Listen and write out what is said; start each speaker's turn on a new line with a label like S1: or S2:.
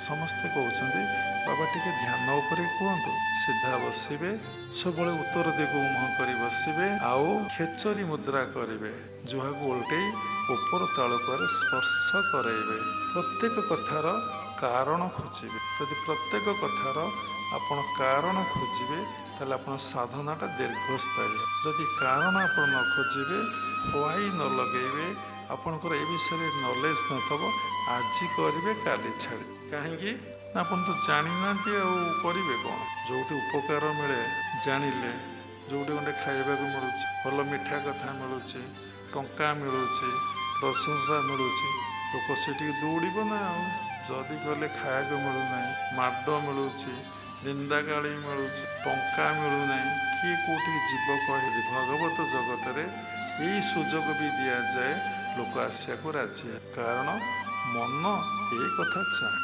S1: ସମସ୍ତେ କହୁଛନ୍ତି ବାବା ଟିକେ ଧ୍ୟାନ ଉପରେ କୁହନ୍ତୁ। ସିଧା ବସିବେ, ସବୁବେଳେ ଉତ୍ତର ଦିଗକୁ ମୁହଁ କରି ବସିବେ, ଆଉ ଖେଚରୀ ମୁଦ୍ରା କରିବେ, ଜୁହାକୁ ଓଲଟେଇ ଉପର ତାଳୁକରେ ସ୍ପର୍ଶ କରାଇବେ। ପ୍ରତ୍ୟେକ କଥାର କାରଣ ଖୋଜିବେ। ଯଦି ପ୍ରତ୍ୟେକ କଥାର ଆପଣ କାରଣ ଖୋଜିବେ ତାହେଲେ ଆପଣ ସାଧନାଟା ଦୀର୍ଘସ୍ଥାୟୀ। ଯଦି କାରଣ ଆପଣ ନ ଖୋଜିବେ, ହ୍ୱାଇ ନ ଲଗେଇବେ, ଆପଣଙ୍କର ଏ ବିଷୟରେ ନଲେଜ ନଥିବ, ଆଜି କରିବେ କାଲି ଛାଡ଼ିବେ। କାହିଁକି ନା ଆପଣ ତ ଜାଣିନାହାନ୍ତି, ଆଉ କରିବେ କ'ଣ? ଯେଉଁଠି ଉପକାର ମିଳେ ଜାଣିଲେ, ଯେଉଁଠି ଗଣ୍ଡେ ଖାଇବାକୁ ମିଳୁଛି, ଭଲ ମିଠା କଥା ମିଳୁଛି, ଟଙ୍କା ମିଳୁଛି, ପ୍ରଶଂସା ମିଳୁଛି, ଲୋକ ସେଠିକି ଦୌଡ଼ିବ ନା ଆଉ। ଯଦି ଗଲେ ଖାଇବାକୁ ମିଳୁନାହିଁ, ମାଡ଼ ମିଳୁଛି, ନିନ୍ଦା ଗାଳି ମିଳୁଛି, ଟଙ୍କା ମିଳୁନାହିଁ, କିଏ କେଉଁଠିକି ଯିବ କହିବି? ଭଗବତ ଜଗତରେ ଏଇ ସୁଯୋଗ ବି ଦିଆଯାଏ, ଲୋକ ଆସିବାକୁ ରାଜି। କାରଣ ମନ ଏ କଥା ଚାହେଁ।